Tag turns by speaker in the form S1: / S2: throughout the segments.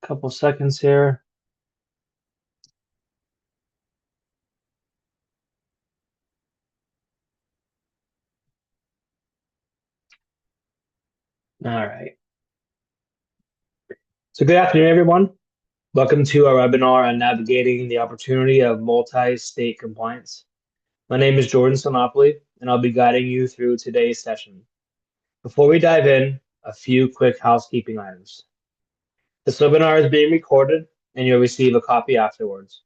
S1: Couple seconds here. All right. So good afternoon, everyone. Welcome to our webinar on navigating the opportunity of multi-state compliance. My name is Jordan Sonopoli, and I'll be guiding you through today's session. Before we dive in, a few quick housekeeping items. This webinar is being recorded, and you'll receive a copy afterwards.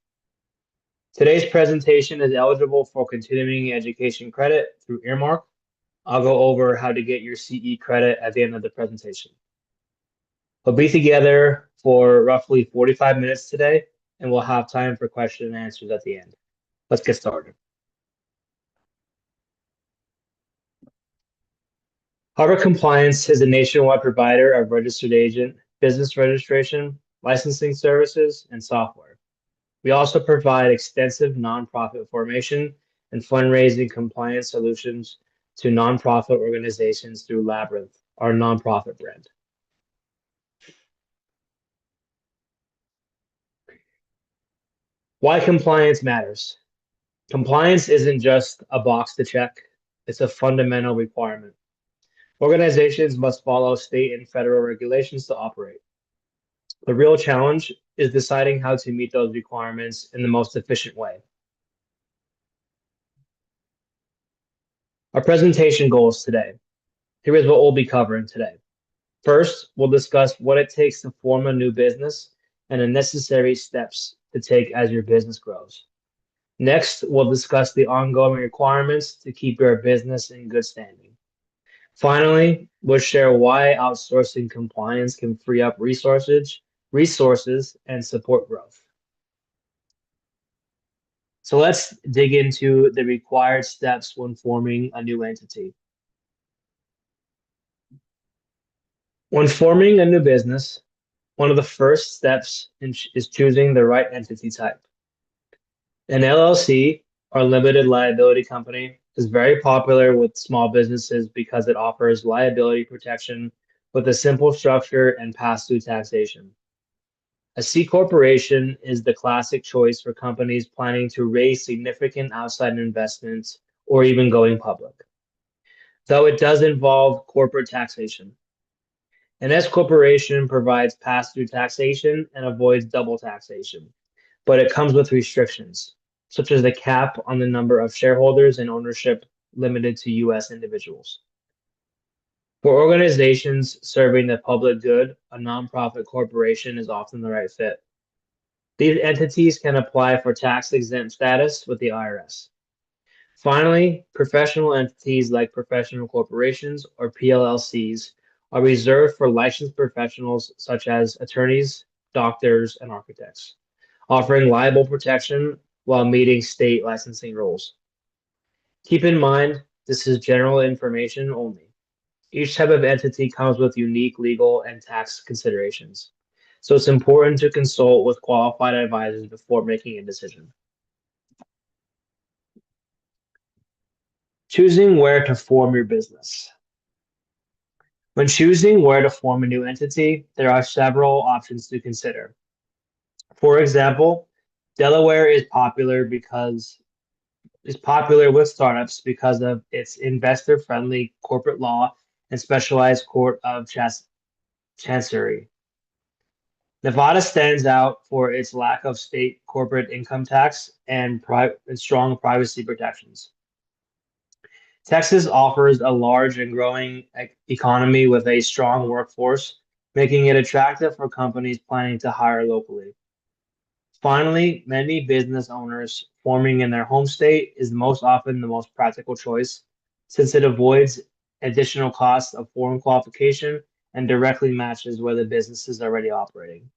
S1: Today's presentation is eligible for continuing education credit through Earmark. I'll go over how to get your CE credit at the end of the presentation. We'll be together for roughly 45 minutes today, and we'll have time for question and answers at the end. Let's get started. Harbor Compliance is a nationwide provider of registered agent, business registration, licensing services, and software. We also provide extensive nonprofit formation and fundraising compliance solutions to nonprofit organizations through Labyrinth, our nonprofit brand. Why compliance matters. Compliance isn't just a box to check, it's a fundamental requirement. Organizations must follow state and federal regulations to operate. The real challenge is deciding how to meet those requirements in the most efficient way. Our presentation goals today. Here is what we'll be covering today. First, we'll discuss what it takes to form a new business and the necessary steps to take as your business grows. Next, we'll discuss the ongoing requirements to keep your business in good standing. Finally, we'll share why outsourcing compliance can free up resources, and support growth. So let's dig into the required steps when forming a new entity. When forming a new business, one of the first steps is choosing the right entity type. An LLC, or limited liability company, is very popular with small businesses because it offers liability protection with a simple structure and pass-through taxation. A C corporation is the classic choice for companies planning to raise significant outside investments or even going public, though it does involve corporate taxation. An S corporation provides pass-through taxation and avoids double taxation, but it comes with restrictions, such as the cap on the number of shareholders and ownership limited to U.S. individuals. For organizations serving the public good, a nonprofit corporation is often the right fit. These entities can apply for tax-exempt status with the IRS. Finally, professional entities like professional corporations or PLLCs are reserved for licensed professionals such as attorneys, doctors, and architects, offering liable protection while meeting state licensing rules. Keep in mind, this is general information only. Each type of entity comes with unique legal and tax considerations, so it's important to consult with qualified advisors before making a decision. Choosing where to form your business. When choosing where to form a new entity, there are several options to consider. For example, Delaware is popular with startups because of its investor-friendly corporate law and specialized court of chancery. Nevada stands out for its lack of state corporate income tax and strong privacy protections. Texas offers a large and growing economy with a strong workforce, making it attractive for companies planning to hire locally. Finally, many business owners forming in their home state is most often the most practical choice, since it avoids additional costs of foreign qualification and directly matches where the business is already operating.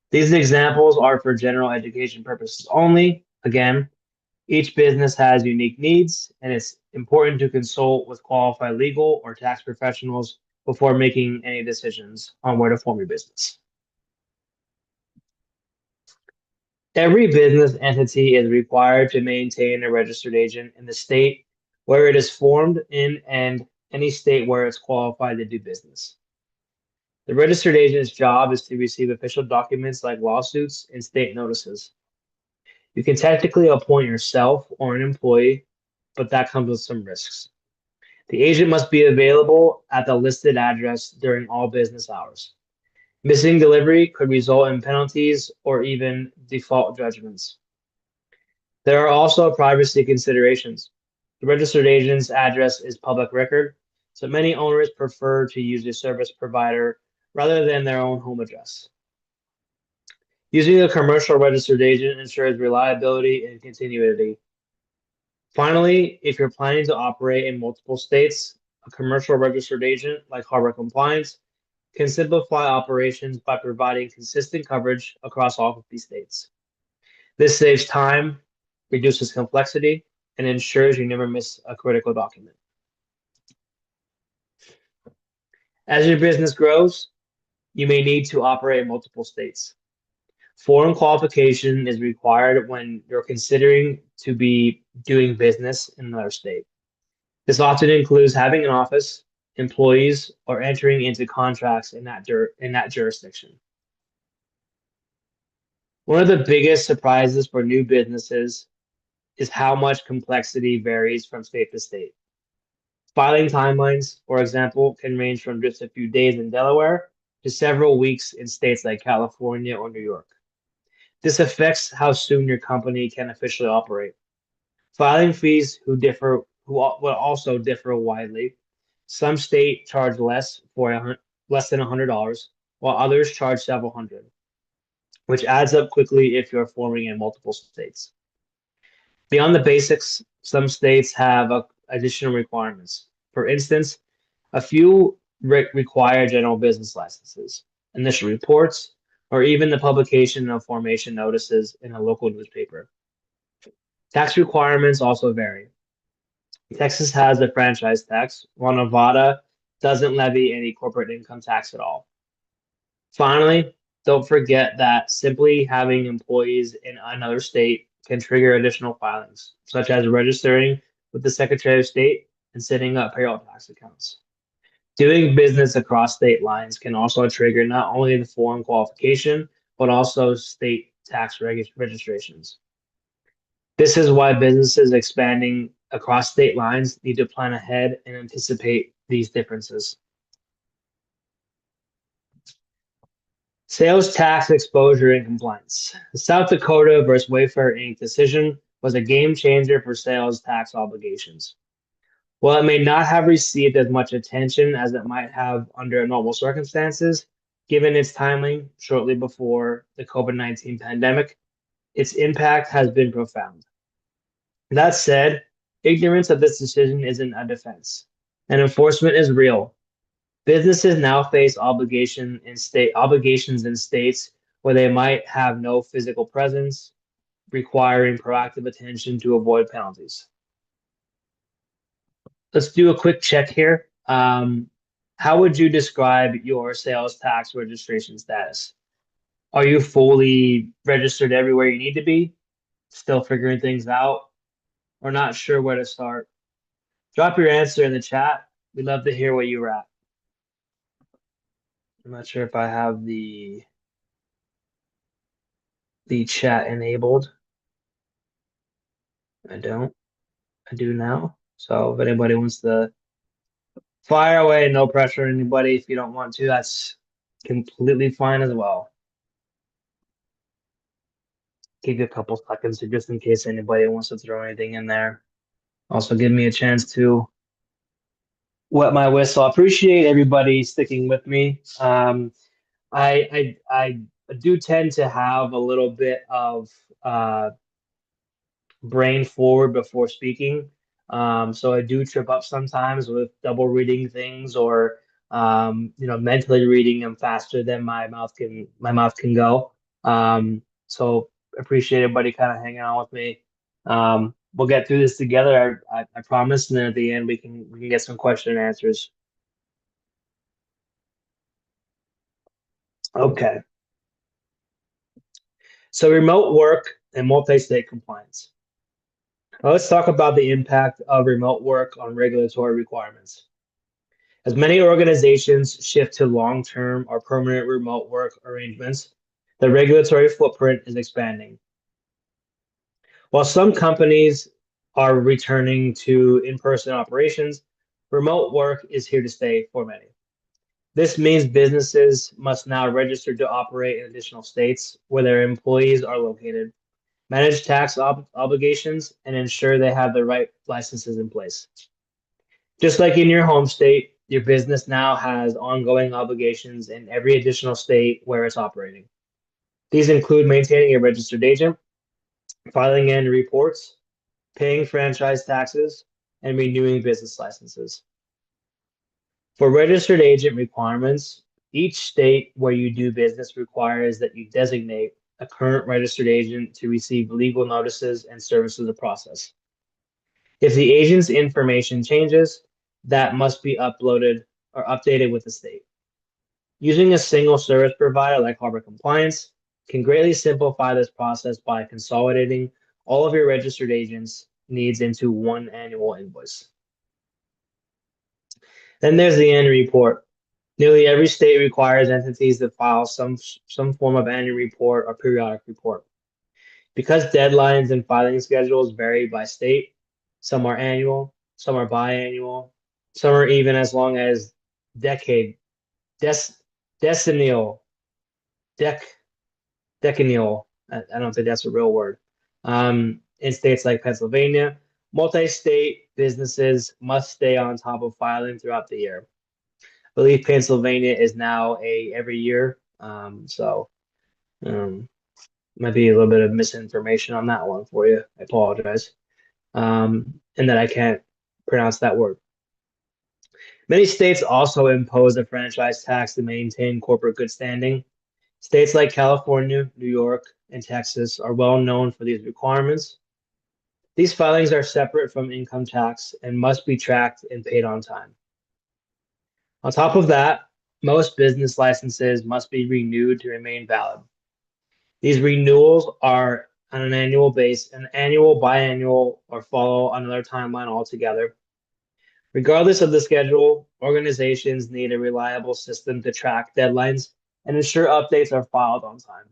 S1: These examples are for general education purposes only. Again, each business has unique needs, and it's important to consult with qualified legal or tax professionals before making any decisions on where to form your business. Every business entity is required to maintain a registered agent in the state where it is formed in and any state where it's qualified to do business. The registered agent's job is to receive official documents like lawsuits and state notices. You can technically appoint yourself or an employee, but that comes with some risks. The agent must be available at the listed address during all business hours. Missing delivery could result in penalties or even default judgments. There are also privacy considerations. The registered agent's address is public record, so many owners prefer to use a service provider rather than their own home address. Using a commercial registered agent ensures reliability and continuity. Finally, if you're planning to operate in multiple states, a commercial registered agent like Harbor Compliance can simplify operations by providing consistent coverage across all 50 states. This saves time, reduces complexity, and ensures you never miss a critical document. As your business grows, you may need to operate in multiple states. Foreign qualification is required when you're considering to be doing business in another state. This often includes having an office, employees, or entering into contracts in that jurisdiction. One of the biggest surprises for new businesses is how much complexity varies from state to state. Filing timelines, for example, can range from just a few days in Delaware to several weeks in states like California or New York. This affects how soon your company can officially operate. Filing fees will also differ widely. Some states charge less than $100, while others charge several hundred, which adds up quickly if you're forming in multiple states. Beyond the basics, some states have additional requirements. For instance, a few require general business licenses, initial reports, or even the publication of formation notices in a local newspaper. Tax requirements also vary. Texas has the franchise tax, while Nevada doesn't levy any corporate income tax at all. Finally, don't forget that simply having employees in another state can trigger additional filings, such as registering with the Secretary of State and setting up payroll tax accounts. Doing business across state lines can also trigger not only the foreign qualification, but also state tax registrations. This is why businesses expanding across state lines need to plan ahead and anticipate these differences. Sales tax exposure and compliance. The South Dakota versus Wayfair Inc. decision was a game changer for sales tax obligations. While it may not have received as much attention as it might have under normal circumstances, given its timing shortly before the COVID-19 pandemic, its impact has been profound. That said, ignorance of this decision isn't a defense, and enforcement is real. Businesses now face obligations in states where they might have no physical presence, requiring proactive attention to avoid penalties. Let's do a quick check here. How would you describe your sales tax registration status? Are you fully registered everywhere you need to be? Still figuring things out? Or not sure where to start? Drop your answer in the chat. We'd love to hear where you're at. I'm not sure if I have the chat enabled. I don't. I do now. So if anybody wants to fire away, no pressure on anybody. If you don't want to, that's completely fine as well. Give you a couple seconds just in case anybody wants to throw anything in there. Also give me a chance to wet my whistle. I appreciate everybody sticking with me. I do tend to have a little bit of brain forward before speaking. So I do trip up sometimes with double reading things or mentally reading them faster than my mouth can go. So appreciate everybody kind of hanging out with me. We'll get through this together. I promise, and then at the end we can get some question and answers. Okay. So remote work and multi-state compliance. Now let's talk about the impact of remote work on regulatory requirements. As many organizations shift to long-term or permanent remote work arrangements, the regulatory footprint is expanding. While some companies are returning to in-person operations, remote work is here to stay for many. This means businesses must now register to operate in additional states where their employees are located, manage tax obligations, and ensure they have the right licenses in place. Just like in your home state, your business now has ongoing obligations in every additional state where it's operating. These include maintaining a registered agent, filing annual reports, paying franchise taxes, and renewing business licenses. For registered agent requirements, each state where you do business requires that you designate a current registered agent to receive legal notices and services of process. If the agent's information changes, that must be uploaded or updated with the state. Using a single service provider like Harbor Compliance can greatly simplify this process by consolidating all of your registered agents' needs into one annual invoice. Then there's the annual report. Nearly every state requires entities to file some form of annual report or periodic report. Because deadlines and filing schedules vary by state, some are annual, some are biannual, some are even as long as decade, decennial, dec, decennial. I don't think that's a real word. In states like Pennsylvania, multi-state businesses must stay on top of filing throughout the year. I believe Pennsylvania is now a every year, so might be a little bit of misinformation on that one for you. I apologize. And that I can't pronounce that word. Many states also impose a franchise tax to maintain corporate good standing. States like California, New York, and Texas are well known for these requirements. These filings are separate from income tax and must be tracked and paid on time. On top of that, most business licenses must be renewed to remain valid. These renewals are on an annual base, an annual, biannual, or follow another timeline altogether. Regardless of the schedule, organizations need a reliable system to track deadlines and ensure updates are filed on time.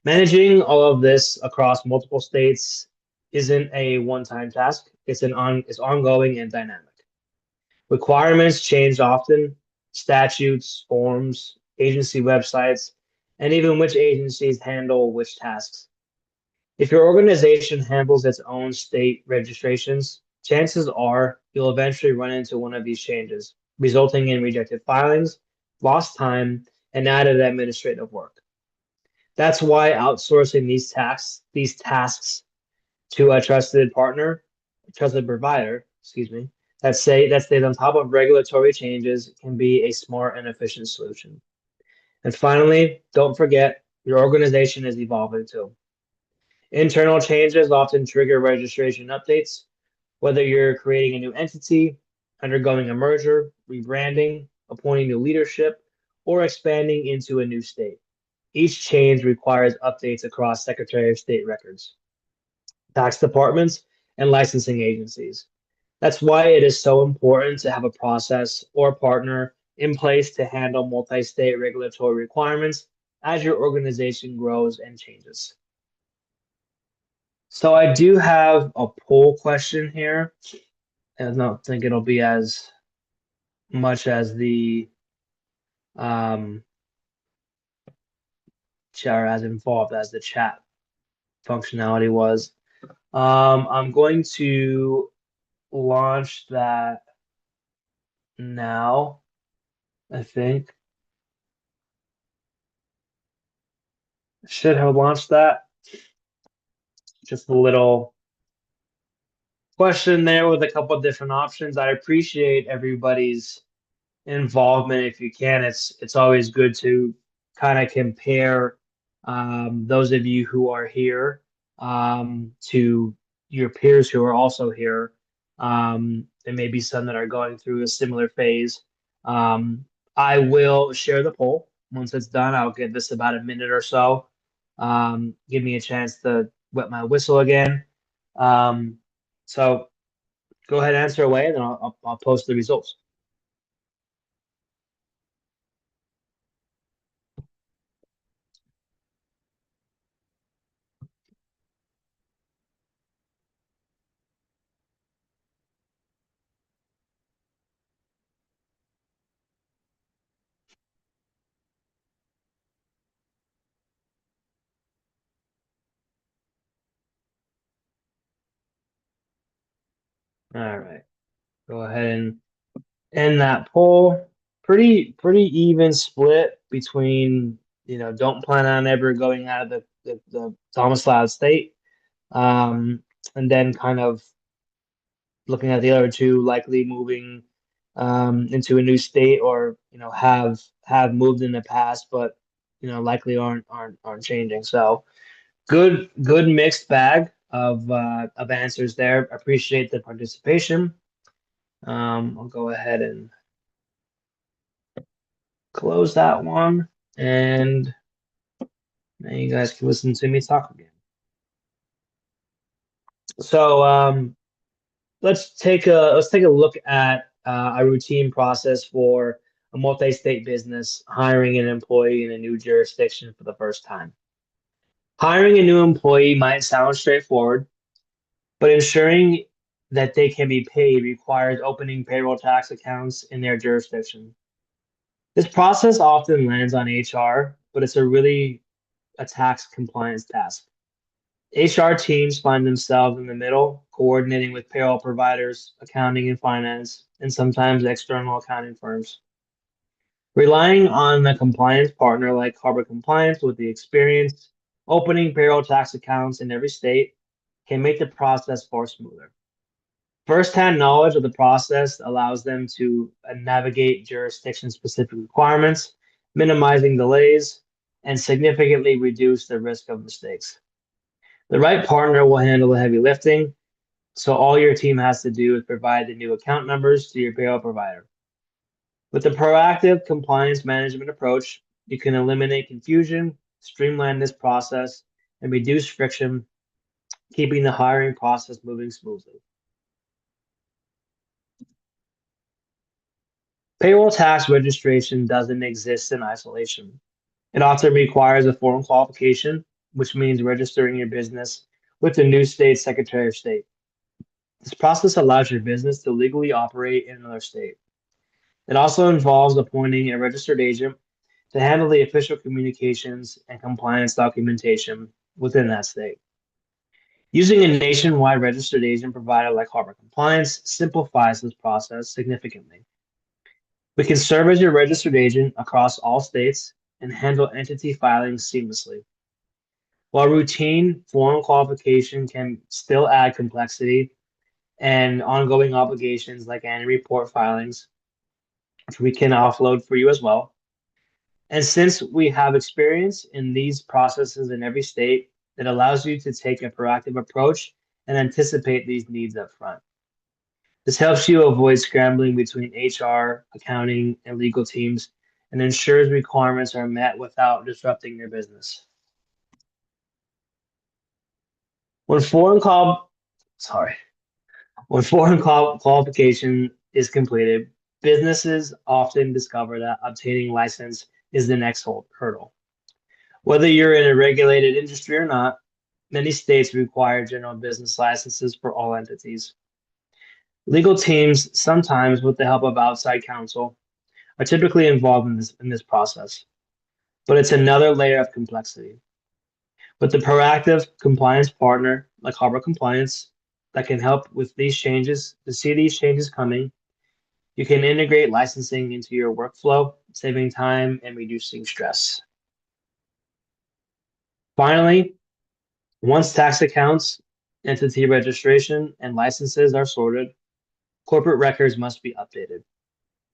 S1: Managing all of this across multiple states isn't a one-time task. It's ongoing and dynamic. Requirements change often, statutes, forms, agency websites, and even which agencies handle which tasks. If your organization handles its own state registrations, chances are you'll eventually run into one of these changes, resulting in rejected filings, lost time, and added administrative work. That's why outsourcing these tasks to a trusted partner, trusted provider, that stays on top of regulatory changes can be a smart and efficient solution. And finally, don't forget your organization is evolving too. Internal changes often trigger registration updates, whether you're creating a new entity, undergoing a merger, rebranding, appointing new leadership, or expanding into a new state. Each change requires updates across Secretary of State records, tax departments, and licensing agencies. That's why it is so important to have a process or partner in place to handle multi-state regulatory requirements as your organization grows and changes. So I do have a poll question here. I don't think it'll be as much as the or as involved as the chat functionality was. I'm going to launch that now, I think. Should have launched that. Just a little question there with a couple of different options. I appreciate everybody's involvement if you can. It's always good to kind of compare those of you who are here to your peers who are also here. There may be some that are going through a similar phase. I will share the poll. Once it's done, I'll give this about a minute or so. Give me a chance to wet my whistle again. So go ahead and answer away, and then I'll post the results. All right. Go ahead and end that poll. Pretty even split between, don't plan on ever going out of the domiciled state. Um, and then kind of looking at the other two, likely moving into a new state, or have moved in the past, but likely aren't changing. So good mixed bag of answers there. Appreciate the participation. I'll go ahead and close that one, and now you guys can listen to me talk again. So let's take a look at a routine process for a multi-state business hiring an employee in a new jurisdiction for the first time. Hiring a new employee might sound straightforward, but ensuring that they can be paid requires opening payroll tax accounts in their jurisdiction. This process often lands on HR, but it's a tax compliance task. HR teams find themselves in the middle, coordinating with payroll providers, accounting and finance, and sometimes external accounting firms. Relying on a compliance partner like Harbor Compliance with the experience, opening payroll tax accounts in every state can make the process far smoother. First-hand knowledge of the process allows them to navigate jurisdiction-specific requirements, minimizing delays, and significantly reduce the risk of mistakes. The right partner will handle the heavy lifting, so all your team has to do is provide the new account numbers to your payroll provider. With a proactive compliance management approach, you can eliminate confusion, streamline this process, and reduce friction, keeping the hiring process moving smoothly. Payroll tax registration doesn't exist in isolation. It often requires a foreign qualification, which means registering your business with the new state Secretary of State. This process allows your business to legally operate in another state. It also involves appointing a registered agent to handle the official communications and compliance documentation within that state. Using a nationwide registered agent provider like Harbor Compliance simplifies this process significantly. We can serve as your registered agent across all states and handle entity filings seamlessly. While routine foreign qualification can still add complexity and ongoing obligations like annual report filings, which we can offload for you as well. And since we have experience in these processes in every state, it allows you to take a proactive approach and anticipate these needs up front. This helps you avoid scrambling between HR, accounting, and legal teams and ensures requirements are met without disrupting your business. When foreign qual sorry, when qualification is completed, businesses often discover that obtaining license is the next hurdle. Whether you're in a regulated industry or not, many states require general business licenses for all entities. Legal teams, sometimes with the help of outside counsel, are typically involved in this process, but it's another layer of complexity. With the proactive compliance partner like Harbor Compliance that can help with these changes, to see these changes coming, you can integrate licensing into your workflow, saving time and reducing stress. Finally, once tax accounts, entity registration, and licenses are sorted, corporate records must be updated.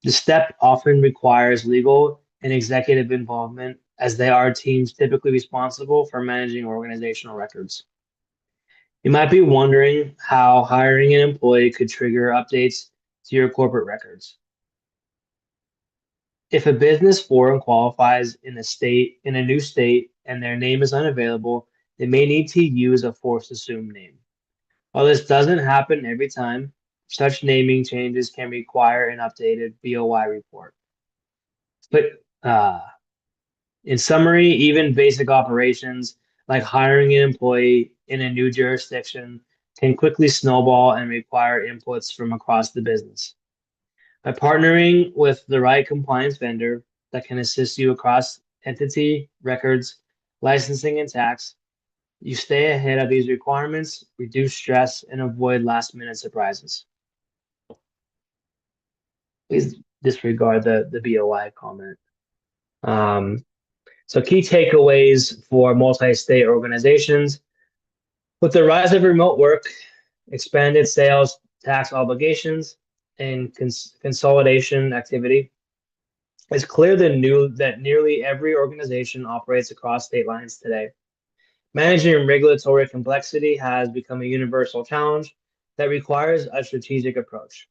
S1: The step often requires legal and executive involvement, as they are teams typically responsible for managing organizational records. You might be wondering how hiring an employee could trigger updates to your corporate records. If a business foreign qualifies in a new state and their name is unavailable, they may need to use a forced assumed name. While this doesn't happen every time, such naming changes can require an updated BOI report. But in summary, even basic operations like hiring an employee in a new jurisdiction can quickly snowball and require inputs from across the business. By partnering with the right compliance vendor that can assist you across entity, records, licensing, and tax, you stay ahead of these requirements, reduce stress, and avoid last minute surprises. Please disregard the BOI comment. Um, so key takeaways for multi-state organizations. With the rise of remote work, expanded sales tax obligations, and consolidation activity, it's clear that nearly every organization operates across state lines today. Managing regulatory complexity has become a universal challenge that requires a strategic approach.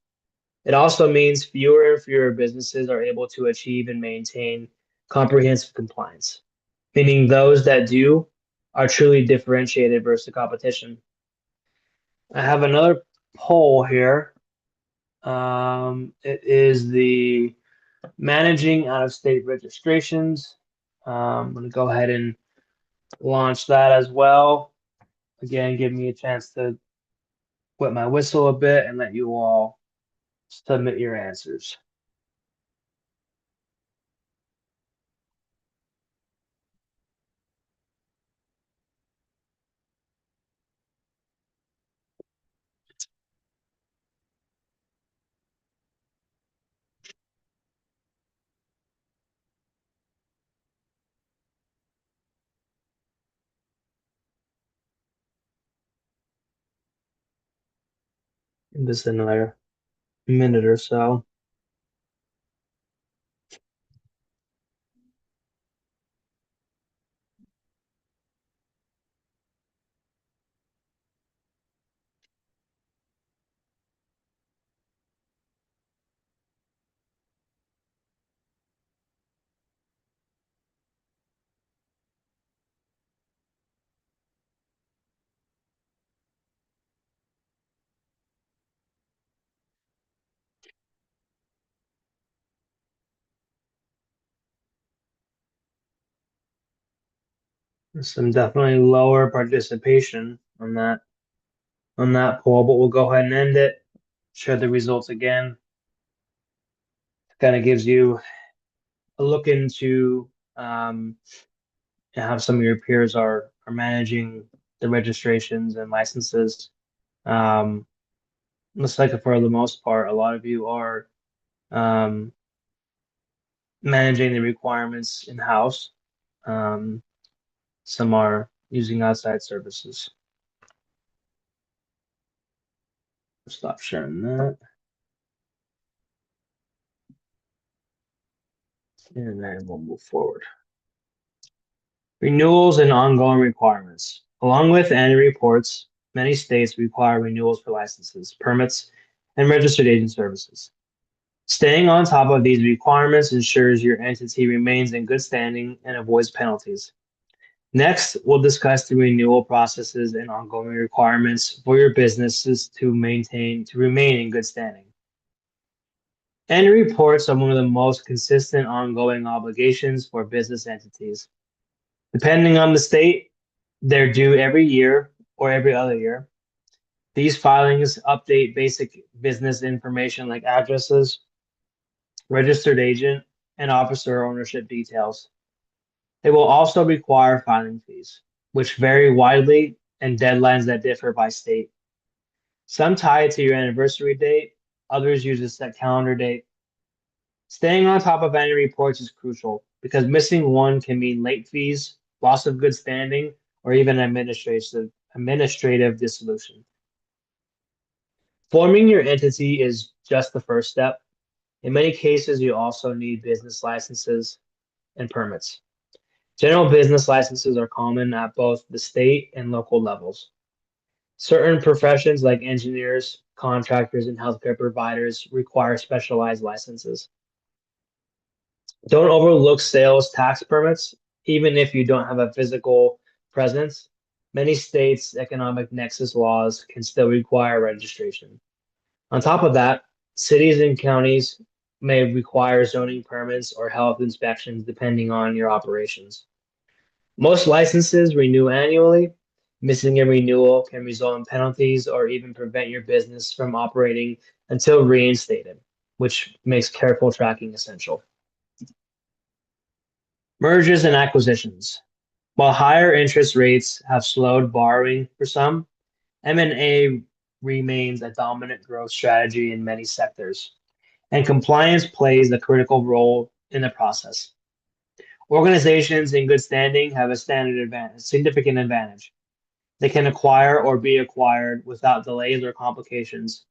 S1: It also means fewer and fewer businesses are able to achieve and maintain comprehensive compliance, meaning those that do are truly differentiated versus the competition. I have another poll here. It is the managing out of state registrations. I'm going to go ahead and launch that as well. Again, give me a chance to wet my whistle a bit and let you all submit your answers. Just another minute or so. Some definitely lower participation on that poll, but we'll go ahead and end it. Share the results again. Kind of gives you a look into how some of your peers are managing the registrations and licenses. Um, Looks like for the most part, a lot of you are um, managing the requirements in-house. Um, some are using outside services. Stop sharing that. And then we'll move forward. Renewals and ongoing requirements. Along with annual reports, many states require renewals for licenses, permits, and registered agent services. Staying on top of these requirements ensures your entity remains in good standing and avoids penalties. Next, we'll discuss the renewal processes and ongoing requirements for your businesses to remain in good standing. Annual reports are one of the most consistent ongoing obligations for business entities. Depending on the state, they're due every year or every other year. These filings update basic business information like addresses, registered agent, and officer ownership details. They will also require filing fees, which vary widely and deadlines that differ by state. Some tie to your anniversary date, others use a set calendar date. Staying on top of annual reports is crucial because missing one can mean late fees, loss of good standing, or even administrative dissolution. Forming your entity is just the first step. In many cases, you also need business licenses and permits. General business licenses are common at both the state and local levels. Certain professions like engineers, contractors, and healthcare providers require specialized licenses. Don't overlook sales tax permits, even if you don't have a physical presence. Many states' economic nexus laws can still require registration. On top of that, cities and counties may require zoning permits or health inspections depending on your operations. Most licenses renew annually. Missing a renewal can result in penalties or even prevent your business from operating until reinstated, which makes careful tracking essential. Mergers and acquisitions. While higher interest rates have slowed borrowing for some, M&A remains a dominant growth strategy in many sectors. and compliance plays a critical role in the process. Organizations in good standing have a standard advantage, significant advantage. They can acquire or be acquired without delays or complications.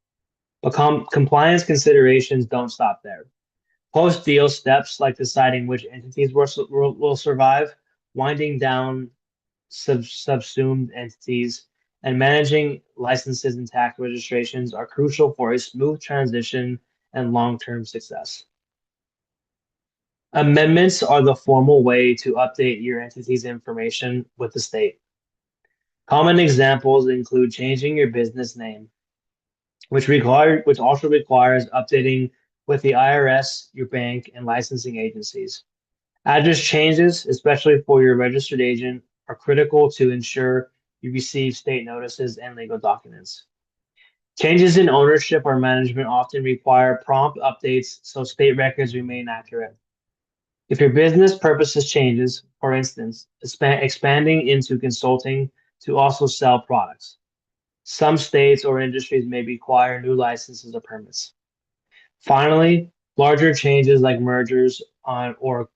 S1: But compliance considerations don't stop there. Post-deal steps like deciding which entities will survive, winding down subsumed entities, and managing licenses and tax registrations are crucial for a smooth transition and long-term success. Amendments are the formal way to update your entity's information with the state. Common examples include changing your business name, which also requires updating with the IRS, your bank, and licensing agencies. Address changes, especially for your registered agent, are critical to ensure you receive state notices and legal documents. Changes in ownership or management often require prompt updates so state records remain accurate. If your business purposes changes, for instance, expanding into consulting to also sell products, some states or industries may require new licenses or permits. Finally, larger changes like mergers or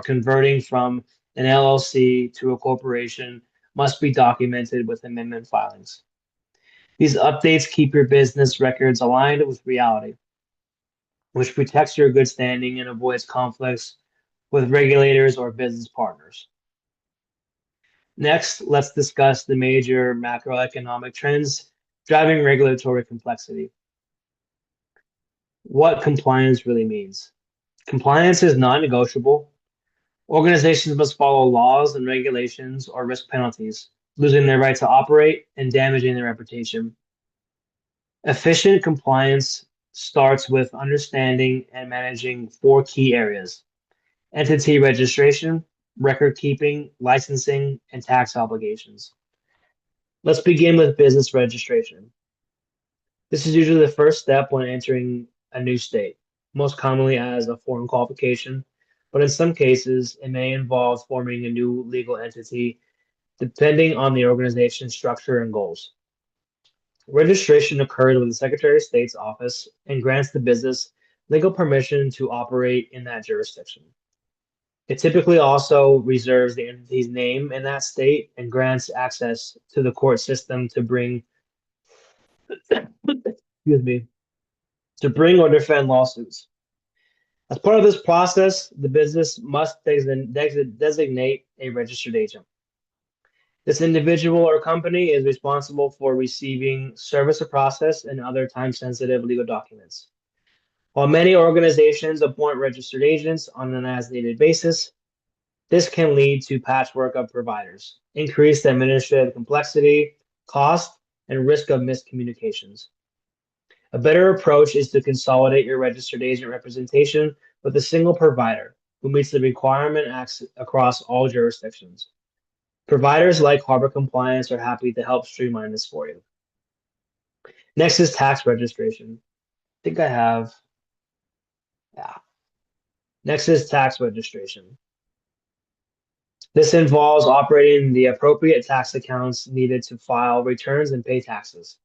S1: converting from an LLC to a corporation must be documented with amendment filings. These updates keep your business records aligned with reality, which protects your good standing and avoids conflicts with regulators or business partners. Next, let's discuss the major macroeconomic trends driving regulatory complexity. What compliance really means. Compliance is non-negotiable. Organizations must follow laws and regulations or risk penalties, losing their right to operate and damaging their reputation. Efficient compliance starts with understanding and managing four key areas: entity registration, record keeping, licensing, and tax obligations. Let's begin with business registration. This is usually the first step when entering a new state, most commonly as a foreign qualification, but in some cases, it may involve forming a new legal entity depending on the organization's structure and goals. Registration occurs with the Secretary of State's office and grants the business legal permission to operate in that jurisdiction. It typically also reserves the entity's name in that state and grants access to the court system to bring, excuse me, to bring or defend lawsuits. As part of this process, the business must designate a registered agent. This individual or company is responsible for receiving service of process and other time-sensitive legal documents. While many organizations appoint registered agents on an as-needed basis, this can lead to patchwork of providers, increased administrative complexity, cost, and risk of miscommunications. A better approach is to consolidate your registered agent representation with a single provider who meets the requirement across all jurisdictions. Providers like Harbor Compliance are happy to help streamline this for you. Next is tax registration. I think I have, yeah. Next is tax registration. This involves operating the appropriate tax accounts needed to file returns and pay taxes.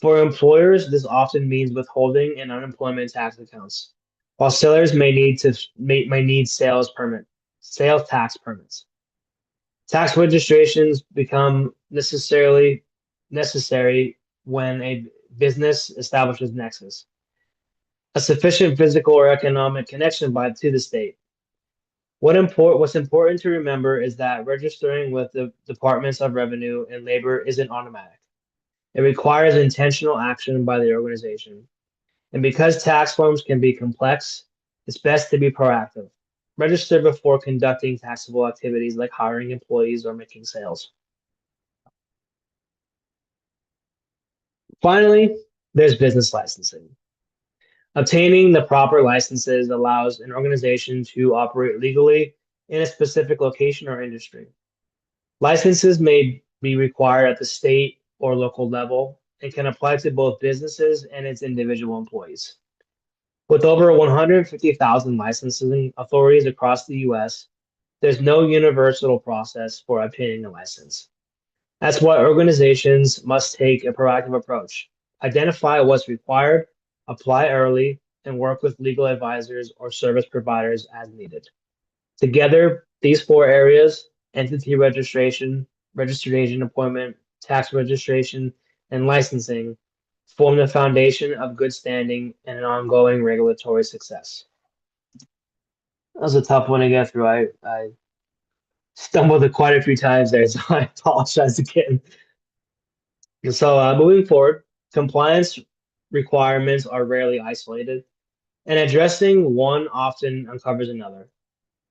S1: For employers, this often means withholding and unemployment tax accounts, while sellers may need sales tax permits. Tax registrations become necessary when a business establishes nexus, a sufficient physical or economic connection to the state. What's important to remember is that registering with the Departments of Revenue and Labor isn't automatic. It requires intentional action by the organization. And because tax forms can be complex, it's best to be proactive. Register before conducting taxable activities like hiring employees or making sales. Finally, there's business licensing. Obtaining the proper licenses allows an organization to operate legally in a specific location or industry. Licenses may be required at the state or local level and can apply to both businesses and its individual employees. With over 150,000 licensing authorities across the US, there's no universal process for obtaining a license. That's why organizations must take a proactive approach, identify what's required, apply early, and work with legal advisors or service providers as needed. Together, these four areas, entity registration, registered agent appointment, tax registration, and licensing, form the foundation of good standing and an ongoing regulatory success. That was a tough one to get through. I stumbled quite a few times there, so I apologize again. So, moving forward, compliance requirements are rarely isolated, and addressing one often uncovers another.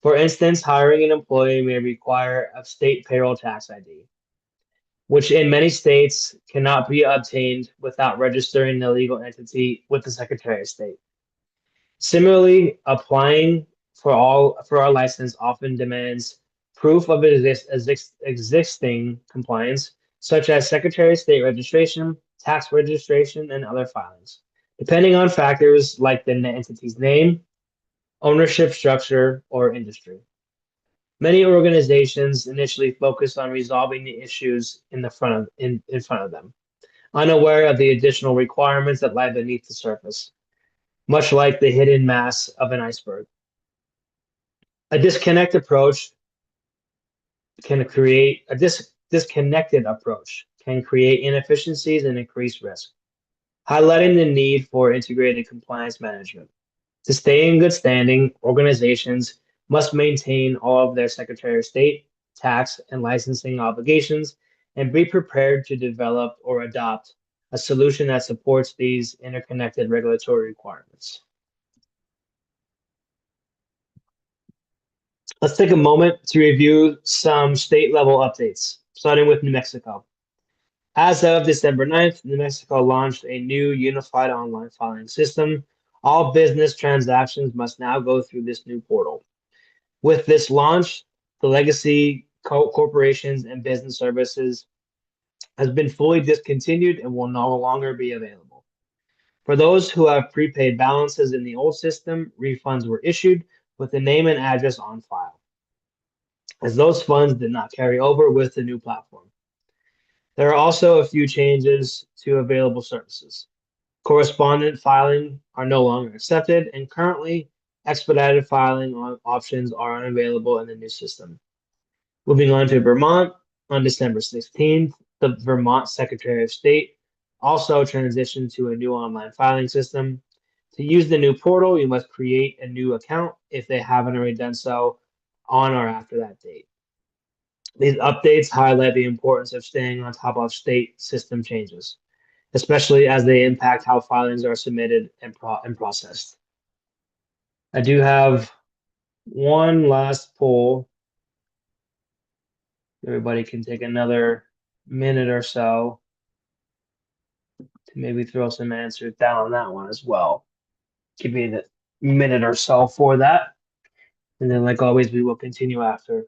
S1: For instance, hiring an employee may require a state payroll tax ID, which in many states cannot be obtained without registering the legal entity with the Secretary of State. Similarly, applying for our license often demands proof of existing compliance, such as Secretary of State registration, tax registration, and other filings. Depending on factors like the entity's name, ownership structure, or industry. Many organizations initially focus on resolving the issues in front of them, unaware of the additional requirements that lie beneath the surface, much like the hidden mass of an iceberg. A disconnect approach can create a disconnected approach can create inefficiencies and increase risk, highlighting the need for integrated compliance management. To stay in good standing, organizations must maintain all of their Secretary of State, tax, and licensing obligations and be prepared to develop or adopt a solution that supports these interconnected regulatory requirements. Let's take a moment to review some state level updates, starting with New Mexico. As of December 9th, New Mexico launched a new unified online filing system. All business transactions must now go through this new portal. With this launch, the legacy corporations and business services has been fully discontinued and will no longer be available. For those who have prepaid balances in the old system, refunds were issued with the name and address on file, as those funds did not carry over with the new platform. There are also a few changes to available services. Correspondent filing are no longer accepted, and currently expedited filing options are unavailable in the new system. Moving on to Vermont, on December 16th, the Vermont Secretary of State also transitioned to a new online filing system. To use the new portal, you must create a new account if they haven't already done so on or after that date. These updates highlight the importance of staying on top of state system changes, especially as they impact how filings are submitted and processed. I do have one last poll. Everybody can take another minute or so to maybe throw some answers down on that one as well. Give me a minute or so for that. And then, like always, we will continue after.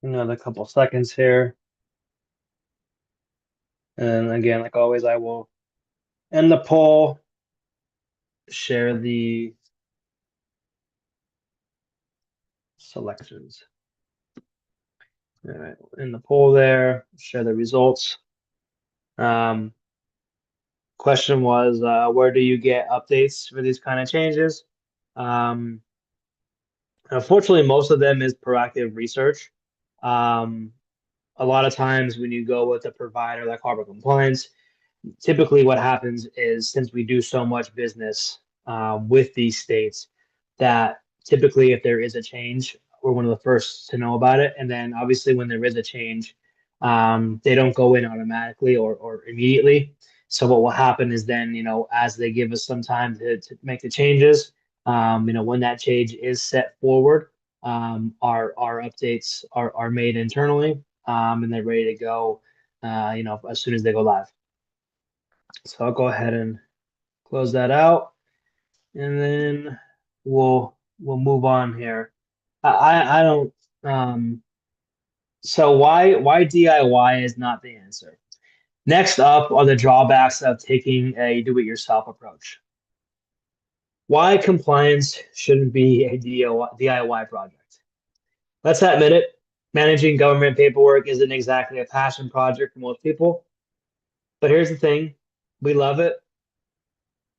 S1: Another couple seconds here. And again, like always, I will end the poll, share the selections. All right, in the poll there, share the results. Question was, where do you get updates for these kind of changes? Um, Unfortunately, most of them is proactive research. Um, a lot of times when you go with a provider like Harbor Compliance, typically what happens is since we do so much business with these states, that typically if there is a change, we're one of the first to know about it. And then obviously when there is a change, they don't go in automatically or immediately. So what will happen is then, as they give us some time to make the changes, when that change is set forward, our updates are made internally, and they're ready to go, as soon as they go live. So I'll go ahead and close that out, and then we'll move on here. I don't. Um, so why DIY is not the answer. Next up are the drawbacks of taking a do-it-yourself approach. Why compliance shouldn't be a DIY project. Let's admit it, managing government paperwork isn't exactly a passion project for most people. But here's the thing, we love it.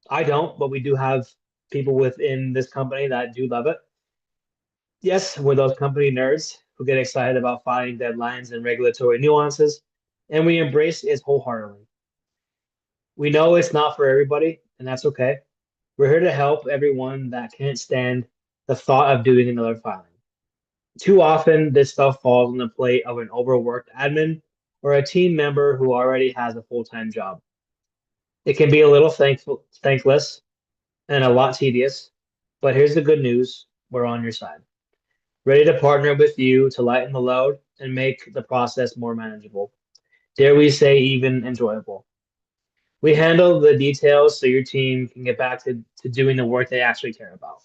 S1: I don't, but we do have people within this company that do love it. Yes, we're those company nerds who get excited about filing deadlines and regulatory nuances, and we embrace it wholeheartedly. We know it's not for everybody, and that's okay. We're here to help everyone that can't stand the thought of doing another filing. Too often, this stuff falls on the plate of an overworked admin or a team member who already has a full-time job. It can be a little thankless and a lot tedious, but here's the good news. We're on your side, ready to partner with you to lighten the load and make the process more manageable. Dare we say even enjoyable. We handle the details so your team can get back to doing the work they actually care about.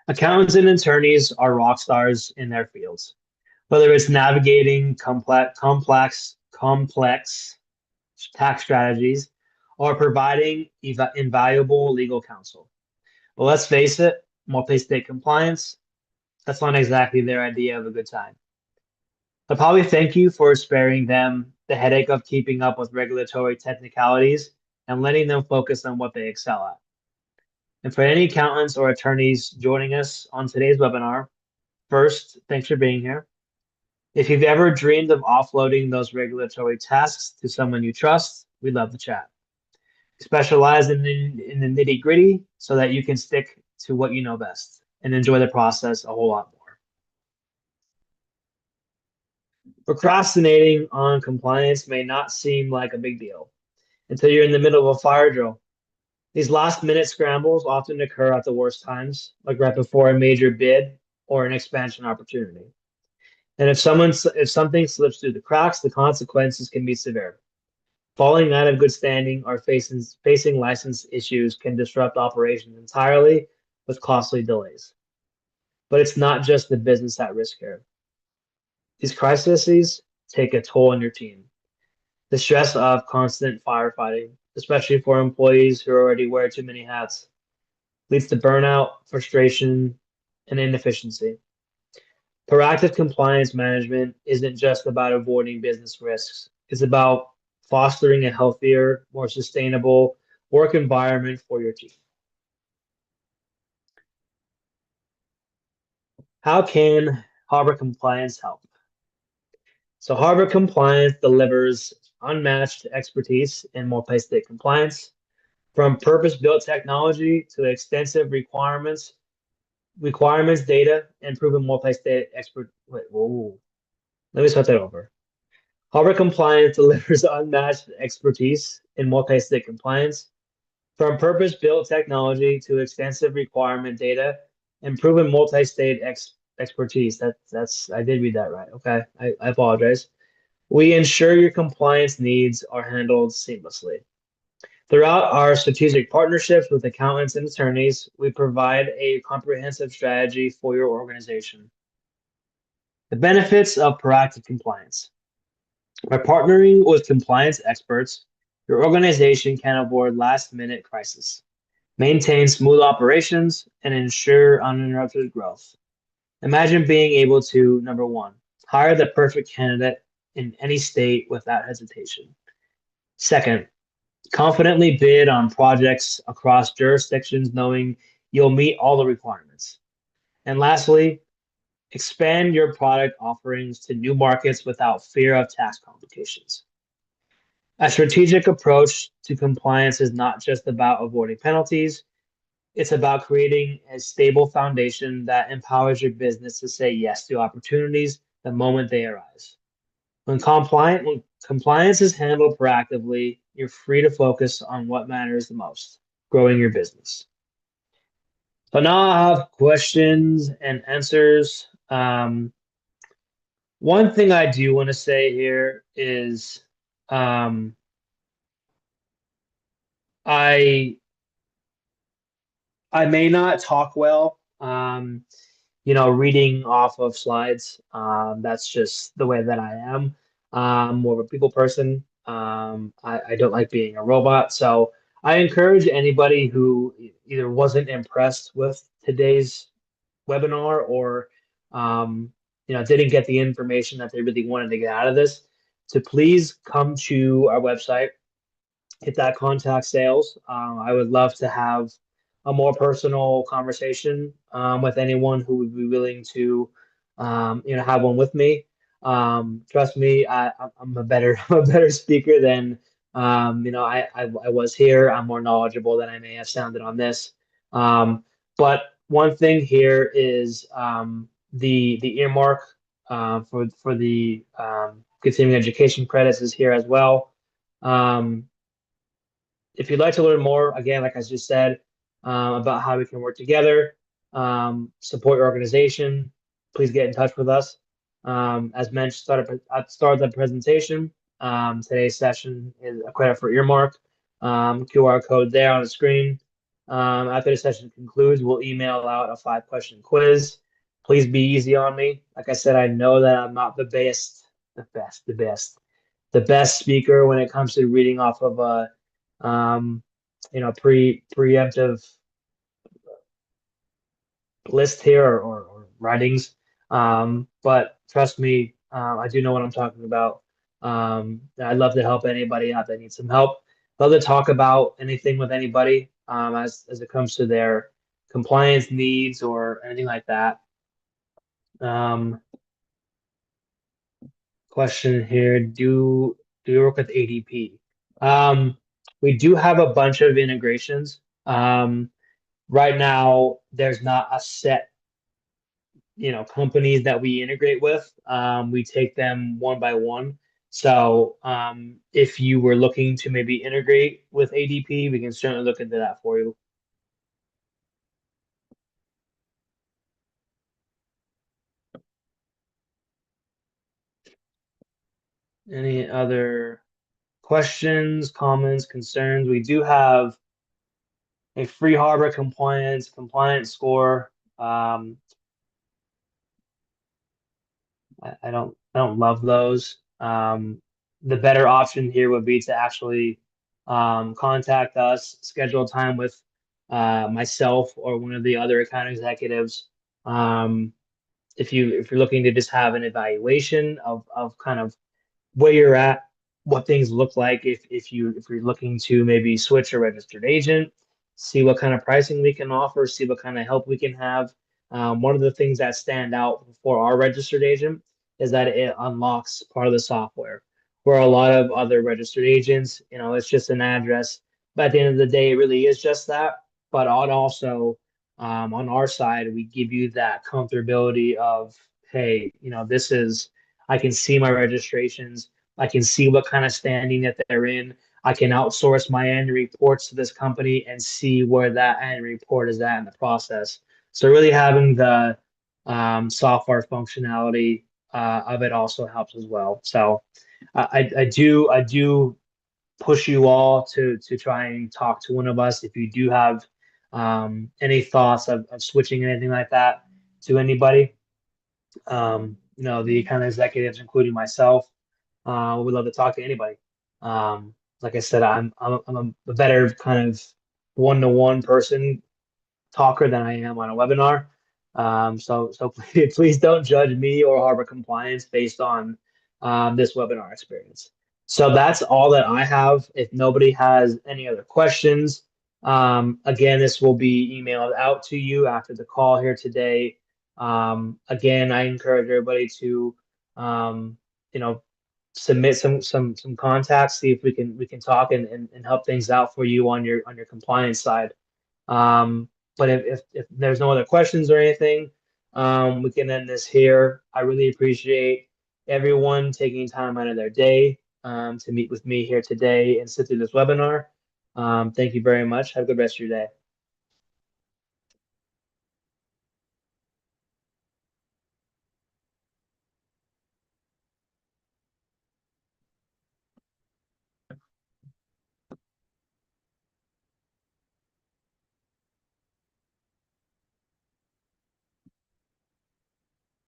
S1: Accountants and attorneys are rock stars in their fields, whether it's navigating complex tax strategies or providing invaluable legal counsel. Well, let's face it, multi-state compliance, that's not exactly their idea of a good time. They'll probably thank you for sparing them the headache of keeping up with regulatory technicalities and letting them focus on what they excel at. And for any accountants or attorneys joining us on today's webinar, first, thanks for being here. If you've ever dreamed of offloading those regulatory tasks to someone you trust, we'd love to chat. Specialize in the nitty gritty so that you can stick to what you know best and enjoy the process a whole lot more. Procrastinating on compliance may not seem like a big deal until you're in the middle of a fire drill. These last minute scrambles often occur at the worst times, like right before a major bid or an expansion opportunity. And if something slips through the cracks, the consequences can be severe. Falling out of good standing or facing license issues can disrupt operations entirely with costly delays. But it's not just the business at risk here. These crises take a toll on your team. The stress of constant firefighting, especially for employees who already wear too many hats, leads to burnout, frustration, and inefficiency. Proactive compliance management isn't just about avoiding business risks. It's about fostering a healthier, more sustainable work environment for your team. How can Harbor Compliance help? So Harbor Compliance delivers unmatched expertise in multi-state compliance, from purpose-built technology to extensive requirements data, and proven multi-state expert. Wait, whoa, let me start that over. Harbor Compliance delivers unmatched expertise in multi-state compliance, from purpose-built technology to extensive requirement data and proven multi-state expertise. That's I did read that right. Okay, I apologize. We ensure your compliance needs are handled seamlessly. Throughout our strategic partnerships with accountants and attorneys, we provide a comprehensive strategy for your organization. The benefits of proactive compliance. By partnering with compliance experts, your organization can avoid last-minute crises, maintain smooth operations, and ensure uninterrupted growth. Imagine being able to, number one, hire the perfect candidate in any state without hesitation. Second, confidently bid on projects across jurisdictions knowing you'll meet all the requirements. And lastly, expand your product offerings to new markets without fear of tax complications. A strategic approach to compliance is not just about avoiding penalties, it's about creating a stable foundation that empowers your business to say yes to opportunities the moment they arise. When compliance is handled proactively, you're free to focus on what matters the most, growing your business. So now I have questions and answers. One thing I do want to say here is um, I I may not talk well. Reading off of slides. That's just the way that I am. More of a people person. I don't like being a robot. So I encourage anybody who either wasn't impressed with today's webinar or didn't get the information that they really wanted to get out of this to please come to our website, hit that contact sales. I would love to have a more personal conversation with anyone who would be willing to, have one with me. Trust me, I'm a better I'm a better speaker than I was here. I'm more knowledgeable than I may have sounded on this. But one thing here is the earmark for the continuing education credits is here as well. Um, if you'd like to learn more, again, like I just said, about how we can work together, support your organization, please get in touch with us. As mentioned, at the start of the presentation, today's session is a credit for earmark. QR code there on the screen. After the session concludes, we'll email out a 5-question quiz. Please be easy on me. Like I said, I know that I'm not the best speaker when it comes to reading off of a um, preemptive list here or writings. But trust me, I do know what I'm talking about. I'd love to help anybody out that needs some help. Love to talk about anything with anybody as it comes to their compliance needs or anything like that. Um, Question here: Do you work with ADP? Um, we do have a bunch of integrations. Right now, there's not a set, companies that we integrate with. We take them one by one. So, if you were looking to maybe integrate with ADP, we can certainly look into that for you. Any other questions, comments, concerns? We do have a free harbor compliance score. I don't love those. The better option here would be to actually contact us, schedule time with myself or one of the other account executives. Um, if you're looking to just have an evaluation of kind of where you're at, what things look like if you're looking to maybe switch a registered agent, see what kind of pricing we can offer, see what kind of help we can have. One of the things that stand out for our registered agent is that it unlocks part of the software. Where a lot of other registered agents, it's just an address. But at the end of the day, it really is just that. But on our side, we give you that comfortability of, hey, I can see my registrations. I can see what kind of standing that they're in. I can outsource my annual reports to this company and see where that annual report is at in the process. So really having the software functionality of it also helps as well. So I do push you all to try and talk to one of us if you do have any thoughts of switching anything like that to anybody. The kind of executives, including myself, would love to talk to anybody. Like I said, I'm a better kind of one-to-one person talker than I am on a webinar. So please don't judge me or Harbor Compliance based on this webinar experience. So that's all that I have. If nobody has any other questions, again, this will be emailed out to you after the call here today. Again, I encourage everybody to, um, you know, submit some contacts, see if we can talk and help things out for you on your compliance side. But if there's no other questions or anything, we can end this here. I really appreciate everyone taking time out of their day to meet with me here today and sit through this webinar. Thank you very much. Have a good rest of your day.